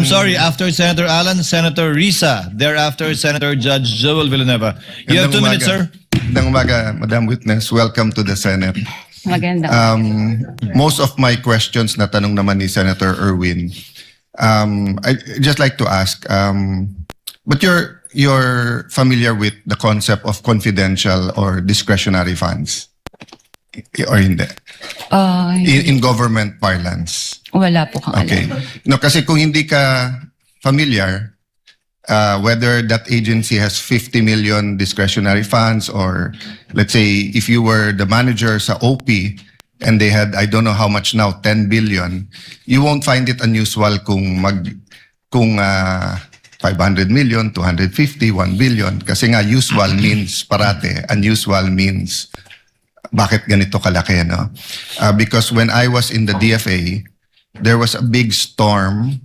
I'm sorry, after Senator Alan, Senator Risa. Thereafter, Senator Judge Joel Villanueva. You have 2 minutes, sir. Magandang umaga, Madam Witness. Welcome to the Senate. Maganda. Most of my questions na tanong naman ni Senator Erwin. I just like to ask, but you're familiar with the concept of confidential or discretionary funds? Or hindi? In government parlance. Wala po kang Okay. alam. No, kasi kung hindi ka familiar, whether that agency has 50 million discretionary funds or let's say if you were the manager sa OP and they had, I don't know how much now, 10 billion, you won't find it unusual kung 500 million, 250, 1 billion. Kasi nga usual means parate, unusual means bakit ganito kalaki, no? Because when I was in the DFA, there was a big storm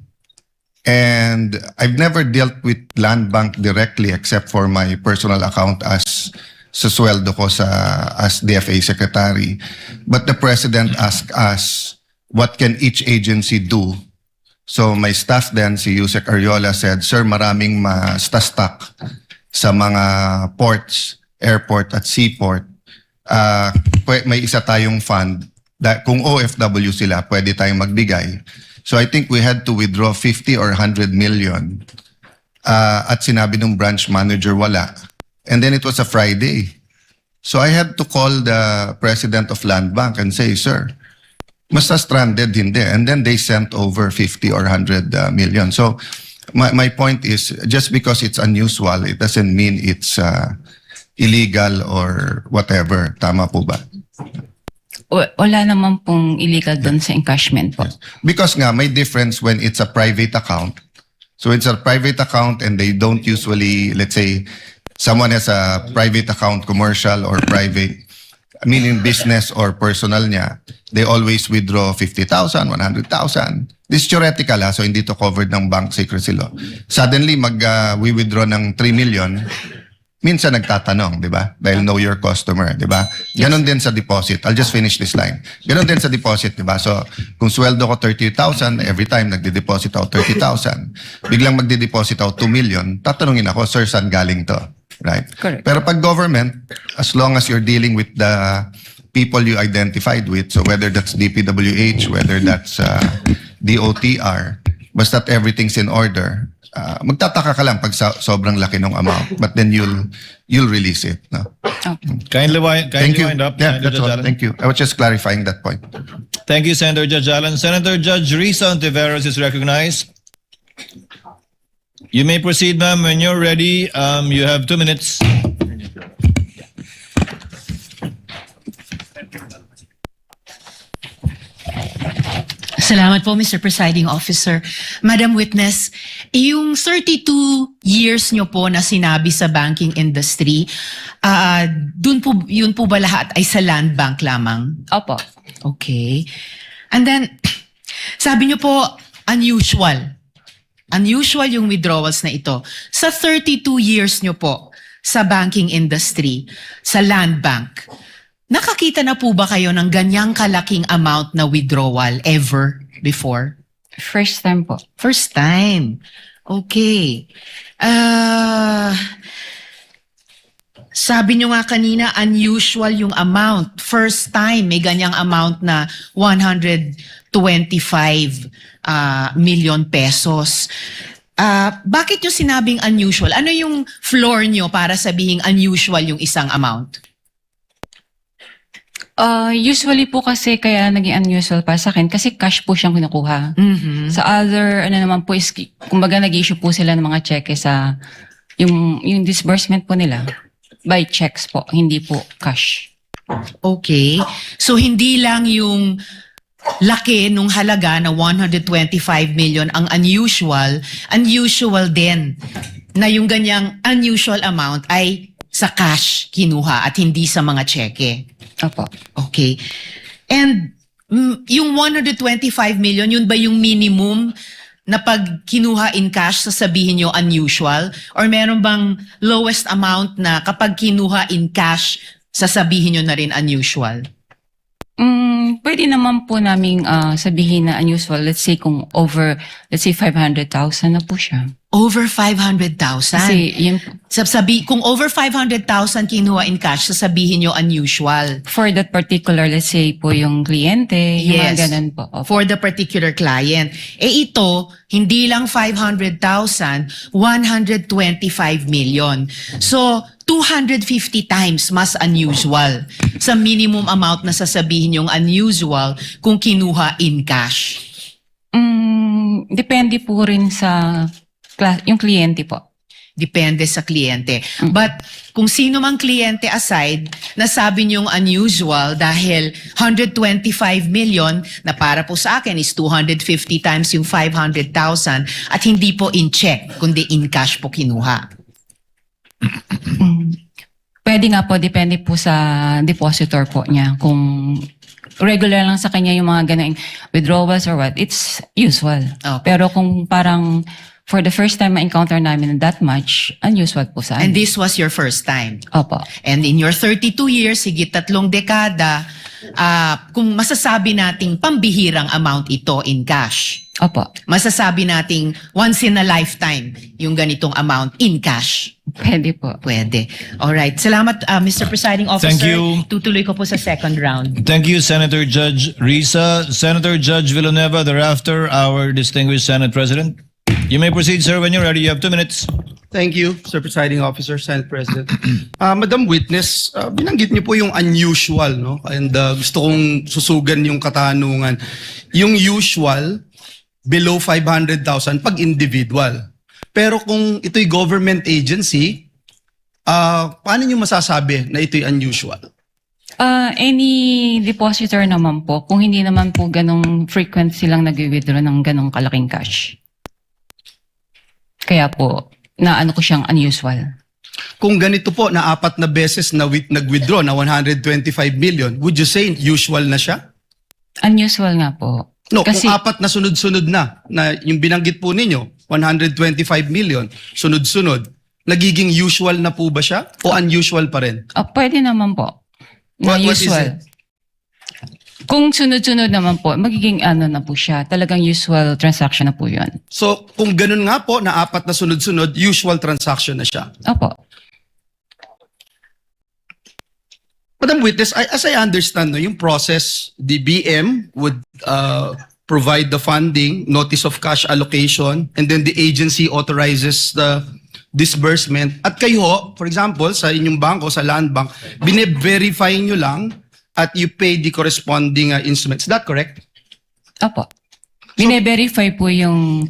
and I've never dealt with Land Bank directly except for my personal account as sa sweldo ko as DFA secretary. But the president asked us, what can each agency do? So my staff then, si Yusek Ariola said, sir, maraming ma-stuck sa mga ports, airport at seaport. May isa tayong fund. Kung OFW sila, pwede tayong magbigay. So I think we had to withdraw 50 or 100 million. At sinabi ng branch manager, wala. And then it was a Friday. So I had to call the president of Land Bank and say, sir, basta stranded, hindi. And then they sent over 50 or 100 million. So my point is, just because it's unusual, it doesn't mean it's illegal or whatever. Tama po ba? Wala naman pong illegal doon sa encashment po. Because nga, may difference when it's a private account. So it's a private account and they don't usually, let's say, someone has a private account, commercial or private, meaning business or personal niya, they always withdraw 50,000, 100,000. This is theoretical, so hindi to covered ng bank secrecy law. Suddenly, we withdraw ng 3 million, minsan nagtatanong, di ba? Dahil know your customer, di ba? Ganon din sa deposit. I'll just finish this line. Ganon din sa deposit, di ba? So, kung sweldo ko 30,000, every time nagde-deposit ako 30,000, biglang magde-deposit ako 2 million, tatanungin ako, sir, saan galing to? Right? Correct. Pero pag government, as long as you're dealing with the people you identified with, so whether that's DPWH, whether that's DOTR, basta't everything's in order, magtataka ka lang pag sobrang laki ng amount, but then you'll release it. No? Okay. Kindly Thank you. wind up. Yeah, Senator that's all. Judge Alan. Thank you. I was just clarifying that point. Thank you, Senator Judge Alan. Senator Judge Risa Ontiveros is recognized. You may proceed, ma'am. When you're ready, you have 2 minutes. Salamat po, Mr. Presiding Officer. Madam Witness, yung 32 years nyo po na sinabi sa banking industry, yun po ba lahat ay sa Land Bank lamang? Opo. Okay. And then, sabi nyo po, unusual. Unusual yung withdrawals na ito. Sa 32 years nyo po sa banking industry, sa Land Bank, nakakita na po ba kayo ng ganyang kalaking amount na withdrawal ever before? First time po. First time. Okay. Sabi nyo nga kanina, unusual yung amount. First time, may ganyang amount na 125 million pesos. Bakit nyo sinabing unusual? Ano yung floor nyo para sabihing unusual yung isang amount? Usually po kasi kaya naging unusual para sa akin kasi cash po siyang kinukuha. Mhm. Sa other, naman po is, kumbaga nag-issue po sila ng mga cheque sa, yung disbursement po nila. By checks po, hindi po cash. Okay. So hindi lang yung laki nung halaga na 125 million ang unusual din na yung ganyang unusual amount ay sa cash kinuha at hindi sa mga cheque. Opo. Okay. And yung 125 million, yun ba yung minimum na pag kinuha in cash, sasabihin nyo unusual? Or meron bang lowest amount na kapag kinuha in cash, sasabihin nyo na rin unusual? Pwede naman po naming sabihin na unusual. Let's say kung over, let's say 500,000 na po siya. Over 500,000. Kasi yun, Kung over 500,000 kinuha in cash, sasabihin nyo unusual. for that particular, let's say po yung kliyente, yung Yes. mga ganun po. Opo. For the particular client. Ito, hindi lang 500,000, 125 million. So, 250 times mas unusual sa minimum amount na sasabihin yung unusual kung kinuha in cash. Depende po rin sa yung kliyente po. Depende sa kliyente. But kung sino mang kliyente aside, nasabi niyong unusual dahil 125 million na para po sa akin is 250 times yung 500,000 at hindi po in check, kundi in cash po kinuha. Pwede nga po, depende po sa depositor po niya. Kung regular lang sa kanya yung mga ganang withdrawals or what, it's usual. Okay. Pero kung parang for the first time ma-encounter namin that much, unusual po sa And amin. this was your first time. Opo. And in your 32 years, higit 3 dekada, kung masasabi nating pambihirang amount ito in cash, Opo. masasabi nating once in a lifetime yung ganitong amount in cash. Pwede po. Pwede. Alright. Salamat, Mr. Presiding Officer. Thank you. Tutuloy ko po sa second round. Thank you, Senator Judge Risa. Senator Judge Villanueva, thereafter, our distinguished Senate President. You may proceed, sir, when you're ready. You have 2 minutes. Thank you, Sir Presiding Officer, Senate President. Madam Witness, binanggit niyo po yung unusual, no? And gusto kong susugan yung katanungan. Yung usual, below 500,000 pag individual. Pero kung ito'y government agency, paano niyo masasabi na ito'y unusual? Any depositor naman po, kung hindi naman po ganong frequent silang nag-withdraw ng ganong kalaking cash. Kaya po, naano ko siyang unusual. Kung ganito po na 4 na beses na nag-withdraw na 125 million, would you say usual na siya? Unusual nga po. No, Kasi, kung 4 na sunod-sunod na yung binanggit po ninyo, 125 million, sunod-sunod, nagiging usual na po ba siya o unusual pa rin? pwede naman po. Na What is usual. it? Kung sunod-sunod naman po, magiging ano na po siya. Talagang usual transaction na po yun. So, kung ganun nga po na 4 na sunod-sunod, usual transaction na siya. Opo. Madam Witness, as I understand, no, yung process, the BM would provide the funding, notice of cash allocation, and then the agency authorizes the disbursement. At kayo, for example, sa inyong bangko, sa land bank, bine-verify nyo lang at you pay the corresponding instruments. Is that correct? Opo. Bine-verify po yung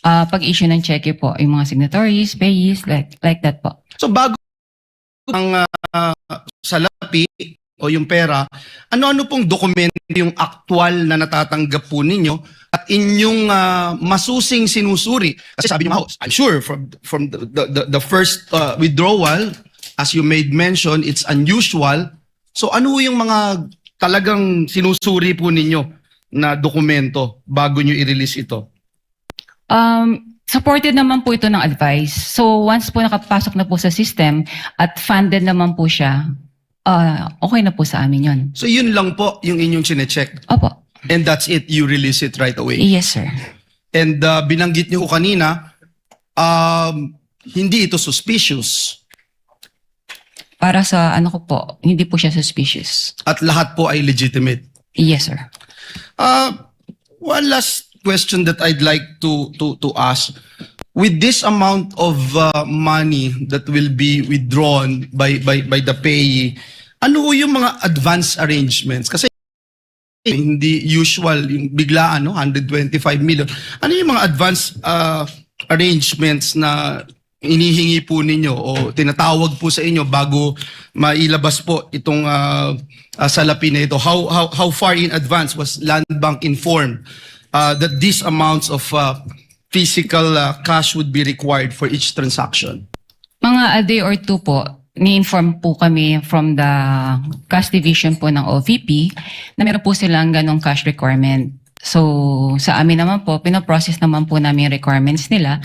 pag-issue ng cheque po, yung mga signatories, payees, like that po. So bago ang salapi o yung pera, ano-ano pong dokumento yung aktual na natatanggap po ninyo at inyong masusing sinusuri? Kasi sabi niyo, I'm sure from the first withdrawal, as you made mention, it's unusual. So ano yung mga talagang sinusuri po ninyo na dokumento bago nyo i-release ito? Supported naman po ito ng advice. So once po nakapasok na po sa system at funded naman po siya, okay na po sa amin yun. So yun lang po yung inyong sinecheck. Opo. And that's it, you release it right away. Yes, sir. And binanggit niyo ko kanina, hindi ito suspicious Para sa ano ko po, hindi po siya suspicious. at lahat po ay legitimate. Yes, sir. One last question that I'd like to ask. With this amount of money that will be withdrawn by the payee, ano yung mga advance arrangements? Kasi hindi usual yung biglaan, no? 125 million. Ano yung mga advance arrangements na inihingi po ninyo o tinatawag po sa inyo bago mailabas po itong salapi na ito? How far in advance was Land Bank informed that these amounts of physical cash would be required for each transaction? Mga a day or two po, ni-inform po kami from the cash division po ng OVP na meron po silang ganong cash requirement. So sa amin naman po, pinoprocess naman po namin yung requirements nila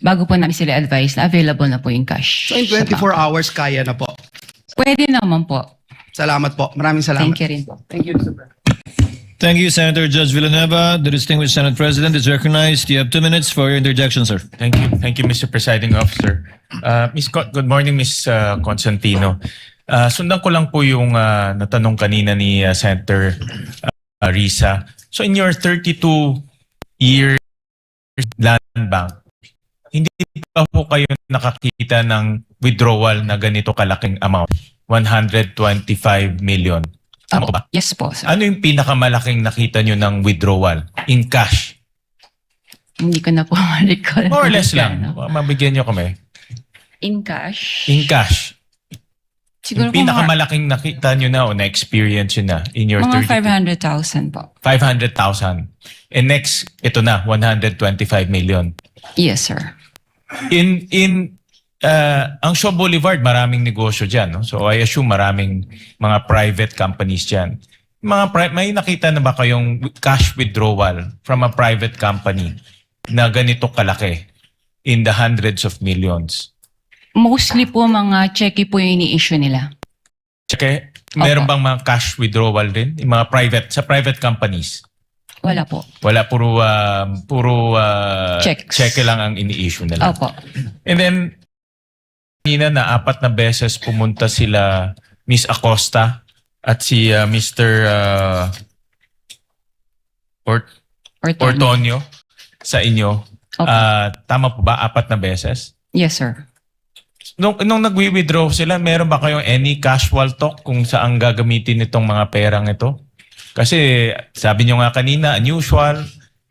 bago po namin sila advise na available na po yung cash. So in sa 24 bank. hours, kaya na po. Pwede naman po. Salamat po. Maraming salamat. Thank you rin po. Thank you, Senator Judge Villanueva. The distinguished Senate President is recognized. You have 2 minutes for your interjection, sir. Thank you. Thank you, Mr. Presiding Officer. Good morning, Ms. Constantino. Sundan ko lang po yung natanong kanina ni Senator Risa. So in your 32-year land bank, hindi pa po kayo nakakita ng withdrawal na ganito kalaking amount? 125 million. Tama ba? Yes po, sir. Ano yung pinakamalaking nakita nyo ng withdrawal in cash? Hindi ko na po ma-recall. More or less lang. Mabigyan nyo kami. In cash? In cash. Siguro Yung po pinakamalaking nakita nyo na o na-experience nyo na in your mga 32. 500,000 po. 500,000. And next, ito na, 125 million. Yes, sir. Ang Shaw Boulevard, maraming negosyo dyan. No? So I assume maraming mga private companies dyan. May nakita na ba kayong cash withdrawal from a private company na ganito kalaki in the hundreds of millions? Mostly po mga cheque po yung ini-issue nila. Okay? Meron Opo. bang mga cash withdrawal din? Yung mga sa private companies? Wala po. Wala, puro Checks. cheque lang ang ini-issue nila. Opo. And then, kanina na 4 na beses pumunta sila Miss Acosta at si Mr. Ortonio sa inyo. Opo. Tama po ba? 4 na beses? Yes, sir. Nung nagwi-withdraw sila, meron ba kayong any casual talk kung saan gagamitin itong mga perang ito? Kasi sabi nyo nga kanina, unusual,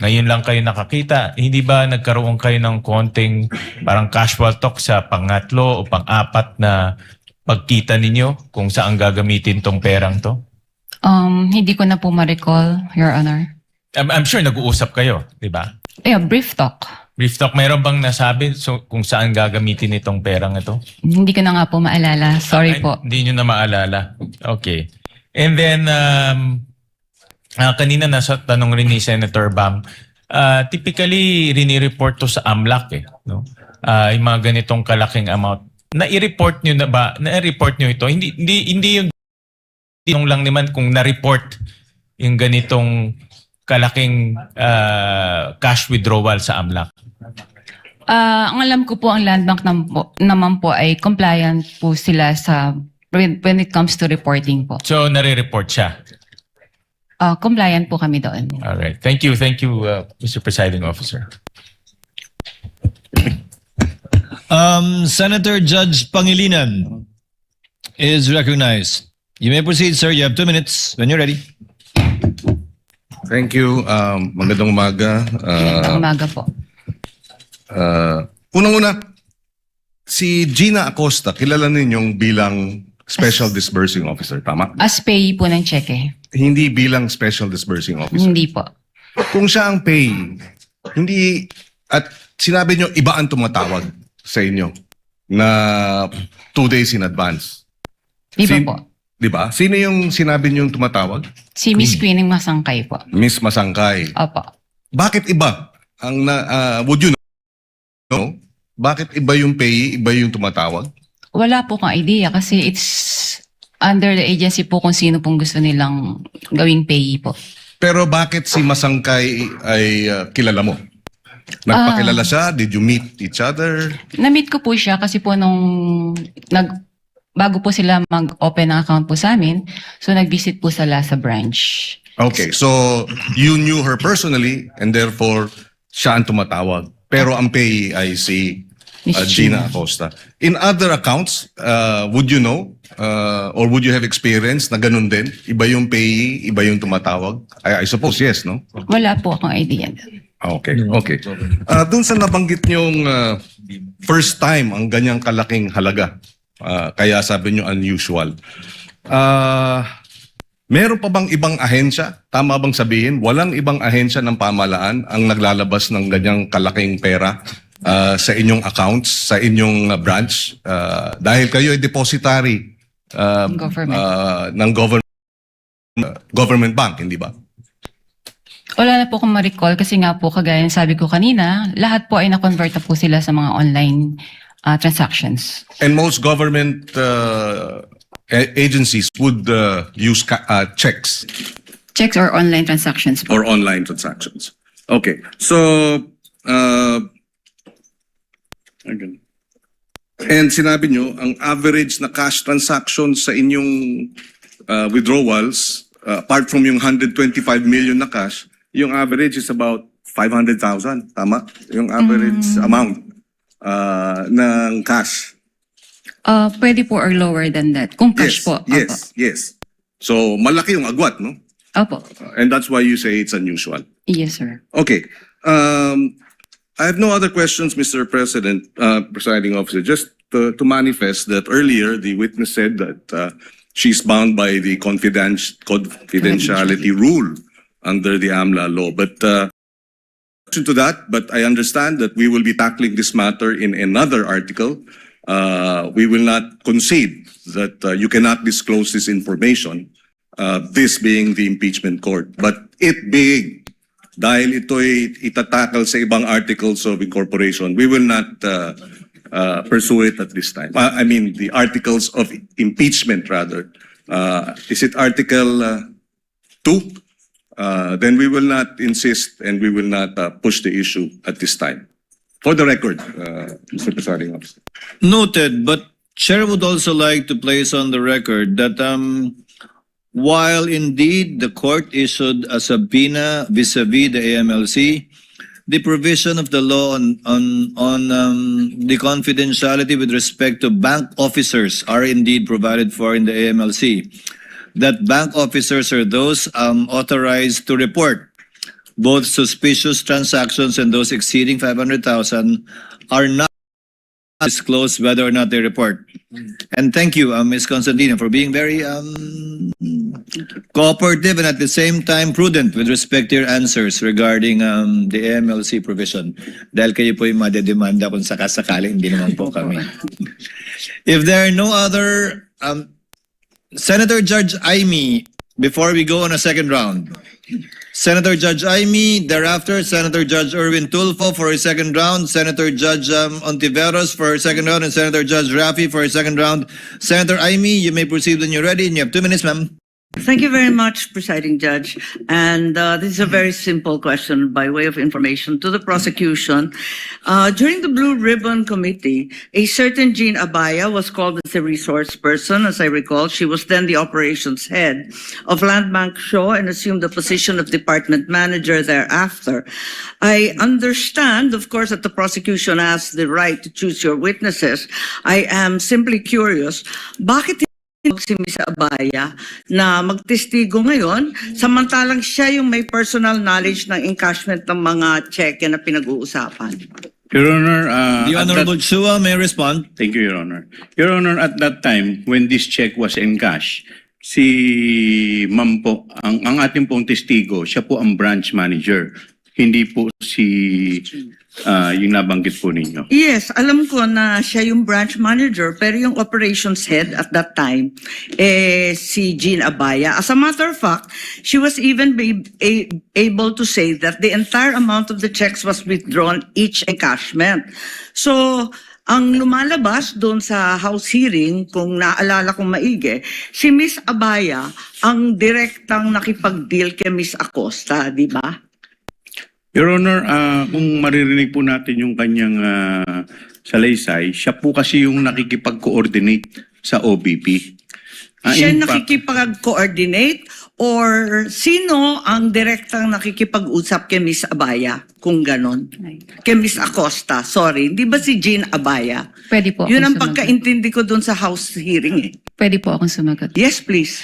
ngayon lang kayo nakakita. Hindi ba nagkaroon kayo ng konting parang casual talk sa pangatlo o pang-apat na pagkita ninyo kung saan gagamitin tong perang to? Hindi ko na po ma-recall, Your Honor. I'm sure nag-uusap kayo, di ba? Yeah, brief talk. Brief talk, meron bang nasabi kung saan gagamitin itong perang ito? Hindi ko na nga po maalala. Sorry Ay, po. Hindi nyo na maalala. Okay. And then, kanina nasa tanong rin ni Senator Bam, typically rinireport to sa AMLAC no? Yung mga ganitong kalaking amount. Na-report nyo na ba? Na-report nyo ito? Hindi yung lang naman kung na-report yung ganitong kalaking cash withdrawal sa AMLAC. Ang alam ko po, ang Land Bank naman po ay compliant po sila sa when it comes to reporting po. So, nare-report siya. Compliant po kami doon. All right. Thank you, Mr. Presiding Officer. Senator Judge Pangilinan is recognized. You may proceed, sir. You have 2 minutes when you're ready. Thank you. Magandang umaga. Ang umaga po. Unang-una, si Gina Acosta, kilala ninyong bilang Special Disbursing Officer, tama? As pay po ng cheque. Hindi bilang Special Disbursing Officer. Hindi po. Kung siya ang pay, hindi, at sinabi nyo, iba ang tumatawag sa inyo na 2 days in advance. Di ba Sin- po? Di ba? Sino yung sinabi nyo yung tumatawag? Si Miss Queenie Masangkay po. Miss Masangkay. Opo. Bakit iba? Would you know? Bakit iba yung pay, iba yung tumatawag? Wala po kang idea kasi it's under the agency po kung sino pong gusto nilang gawing payee po. Pero bakit si Masangkay ay kilala mo? Nagpakilala siya? Did you meet each other? Na-meet ko po siya kasi po bago po sila mag-open ng account po sa amin, so nag-visit po sila sa branch. Okay, so you knew her personally and therefore siya ang tumatawag. Pero ang pay ay si Miss Gina Acosta. In other accounts, would you know or would you have experience na ganun din? Iba yung pay, iba yung tumatawag? I suppose yes, no? Wala po akong idea. Okay, okay. Doon sa nabanggit niyong first time ang ganyang kalaking halaga, kaya sabi niyo unusual. Meron pa bang ibang ahensya? Tama bang sabihin, walang ibang ahensya ng pamahalaan ang naglalabas ng ganyang kalaking pera sa inyong accounts, sa inyong branch? Dahil kayo ay depositary Government. ng government bank, hindi ba? Wala na po akong ma-recall kasi nga po kagaya ng sabi ko kanina, lahat po ay na-convert na po sila sa mga online transactions. And most government agencies would use checks Checks or online transactions po. or online transactions. Okay. So, again. And sinabi nyo, ang average na cash transactions sa inyong withdrawals, apart from yung 125 million na cash, yung average is about 500,000. Tama? Yung average amount ng cash. Pwede po or lower than that. Kung cash po. Yes. So, malaki yung agwat, no? Opo. And that's why you say it's unusual. Yes, sir. Okay. I have no other questions, Mr. President, presiding officer. Just to manifest that earlier, the witness said that she's bound by the confidentiality rule under the AMLA law. But to that, but I understand that we will be tackling this matter in another article. We will not concede that you cannot disclose this information, this being the impeachment court. But it being, dahil ito'y itatakal sa ibang articles of incorporation, we will not pursue it at this time. I mean, the articles of impeachment rather. Is it Article 2? Then we will not insist and we will not push the issue at this time. For the record, Mr. Presiding Officer. Noted, but Chair would also like to place on the record that while indeed the court issued a subpoena vis-a-vis the AMLC, the provision of the law on the confidentiality with respect to bank officers are indeed provided for in the AMLC. That bank officers are those authorized to report both suspicious transactions and those exceeding 500,000 are not disclosed whether or not they report. And thank you, Ms. Constantino, for being very cooperative and at the same time prudent with respect to your answers regarding the AMLC provision. Dahil kayo po yung madedemanda kung sakasakaling, hindi naman po kami. If there are no other... Senator Judge Aimee, before we go on a second round. Senator Judge Aimee, thereafter Senator Judge Erwin Tulfo for a second round, Senator Judge Ontiveros for a second round, and Senator Judge Rafi for a second round. Senator Aimee, you may proceed when you're ready, and you have 2 minutes, ma'am. Thank you very much, Presiding Judge. And this is a very simple question by way of information to the prosecution. During the Blue Ribbon Committee, a certain Jean Abaya was called as a resource person. As I recall, she was then the operations head of Land Bank Shaw and assumed the position of department manager thereafter. I understand, of course, that the prosecution has the right to choose your witnesses. I am simply curious, bakit si Ms. Abaya na magtestigo ngayon, samantalang siya yung may personal knowledge ng encashment ng mga cheque na pinag-uusapan? Your Honor, The Honorable Chua may respond. thank you, Your Honor. Your Honor, at that time, when this check was encashed, si Ma'am po, ang ating pong testigo, siya po ang branch manager. Hindi po si yung nabanggit po ninyo. Yes, alam ko na siya yung branch manager, pero yung operations head at that time, si Jean Abaya. As a matter of fact, she was even able to say that the entire amount of the checks was withdrawn each encashment. So, ang lumalabas doon sa House hearing, kung naalala kong maigi, si Miss Abaya ang direktang nakipag-deal kay Miss Acosta, di ba? Your Honor, kung maririnig po natin yung kanyang salaysay, siya po kasi yung nakikipag-coordinate sa OBP. Siya In fact, nakikipag-coordinate or sino ang direktang nakikipag-usap kay Miss Abaya? Kung ganon. Kay Miss Acosta, sorry. Di ba si Jean Abaya? Pwede po Yun ang akong sumagot. pagkaintindi ko dun sa House hearing eh. Pwede po akong sumagot. Yes, please.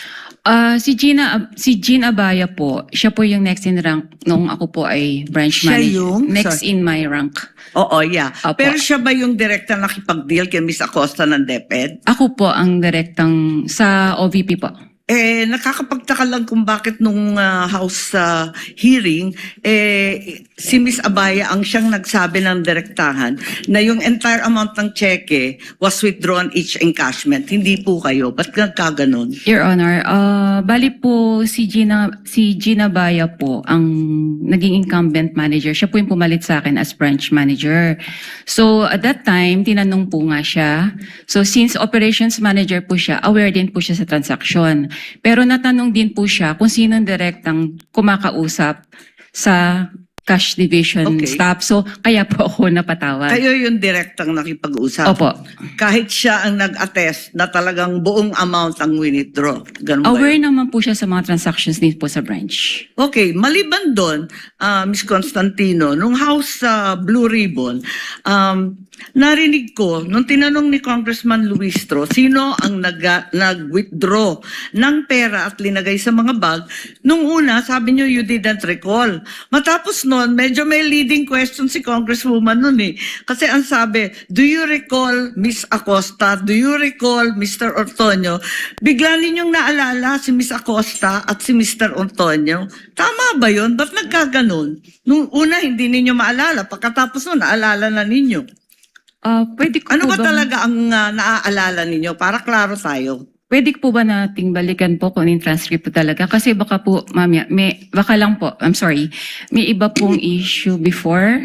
Si Jean Abaya po, siya po yung next in rank nung ako po ay branch Siya manager. yung? Next in my rank. Oo, yeah. Opo. Pero siya ba yung direktang nakipag-deal kay Miss Acosta ng DepEd? Ako po ang direktang sa OVP po. nakakapagtaka lang kung bakit nung House hearing, si Ms. Abaya ang siyang nagsabi ng direktahan na yung entire amount ng cheque was withdrawn each encashment. Hindi po kayo. Ba't nagkaganon? Your Honor, bali po si Gina Baya po ang naging incumbent manager. Siya po yung pumalit sa akin as branch manager. So at that time, tinanong po nga siya. So since operations manager po siya, aware din po siya sa transaction. Pero natanong din po siya kung sino ang direktang kumakausap sa cash division Okay. staff. So kaya po ako napatawag. Kayo yung direktang nakipag-usap. Opo. Kahit siya ang nag-attest na talagang buong amount ang withdraw. Ganun ba Aware yun? naman po siya sa mga transactions din po sa branch. Okay, maliban doon, Ms. Constantino, nung House Blue Ribbon, narinig ko, nung tinanong ni Congressman Luistro, sino ang nag-withdraw ng pera at linagay sa mga bag, nung una, sabi niyo, you didn't recall. Matapos noon, medyo may leading question si Congresswoman noon eh. Kasi ang sabi, do you recall Ms. Acosta? Do you recall Mr. Ortonio? Bigla ninyong naalala si Ms. Acosta at si Mr. Ortonio. Tama ba yun? Ba't nagkaganon? Nung una, hindi ninyo maalala. Pagkatapos noon, naalala na ninyo. Pwede ko Ano po ba talaga ang naaalala ninyo? Para klaro tayo. Pwede po ba nating balikan po kung yung transcript po talaga? Kasi baka po, mamaya, baka lang po, I'm sorry, may iba pong issue before.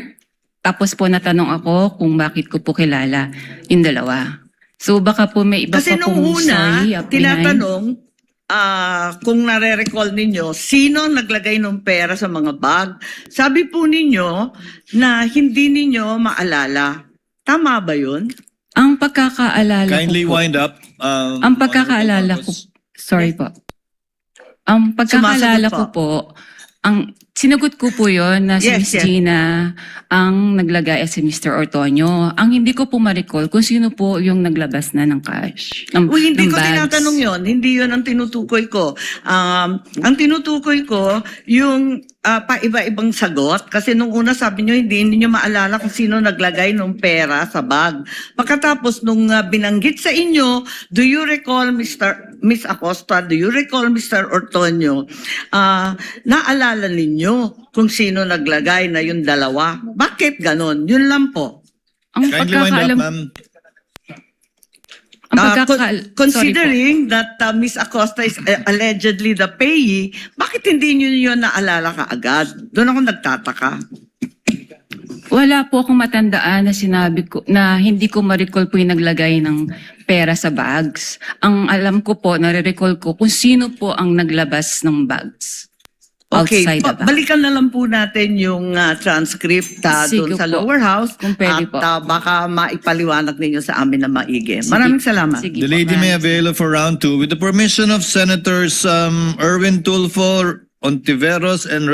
Tapos po natanong ako kung bakit ko po kilala yung dalawa. So baka po may iba Kasi pa nung pong una, story up behind. tinatanong kung nare-recall ninyo, sino naglagay ng pera sa mga bag? Sabi po ninyo na hindi ninyo maalala. Tama ba yun? Ang pagkakaalala Kindly ko po, wind up. ang pagkakaalala ko, sorry po. Ang pagkakaalala Sumasagot ko po, ang sinagot ko po yon na si Yes, Miss yes. Gina ang naglagay at si Mr. Ortonio. Ang hindi ko po ma-recall kung sino po yung naglabas na ng cash. Uy, hindi ng ko bags. tinatanong yon. Hindi yon ang tinutukoy ko. Ang tinutukoy ko, yung pa-iba-ibang sagot. Kasi nung una sabi nyo, hindi niyo maalala kung sino naglagay ng pera sa bag. Pagkatapos nung binanggit sa inyo, do you recall Miss Acosta? Do you recall Mr. Ortonio? Naalala ninyo kung sino naglagay na yung dalawa. Bakit ganon? Yun lang po. Ang Kindly wind up, pagkakaalam, ma'am. ang pagkakaalam, Considering that Miss Acosta is allegedly the payee, bakit hindi niyo yun naalala kaagad? Doon ako nagtataka. wala po akong matandaan na sinabi ko na hindi ko ma-recall po yung naglagay ng pera sa bags. Ang alam ko po, nare-recall ko kung sino po ang naglabas ng bags. Okay, Outside the bag. balikan na lang po natin yung transcript Sige doon sa po. lower house Kung pwede at po. baka maipaliwanag ninyo sa amin na maigi. Maraming salamat. Sige The po, lady may ma'am. avail for round 2 with the permission of Senators Erwin Tulfo, Ontiveros, and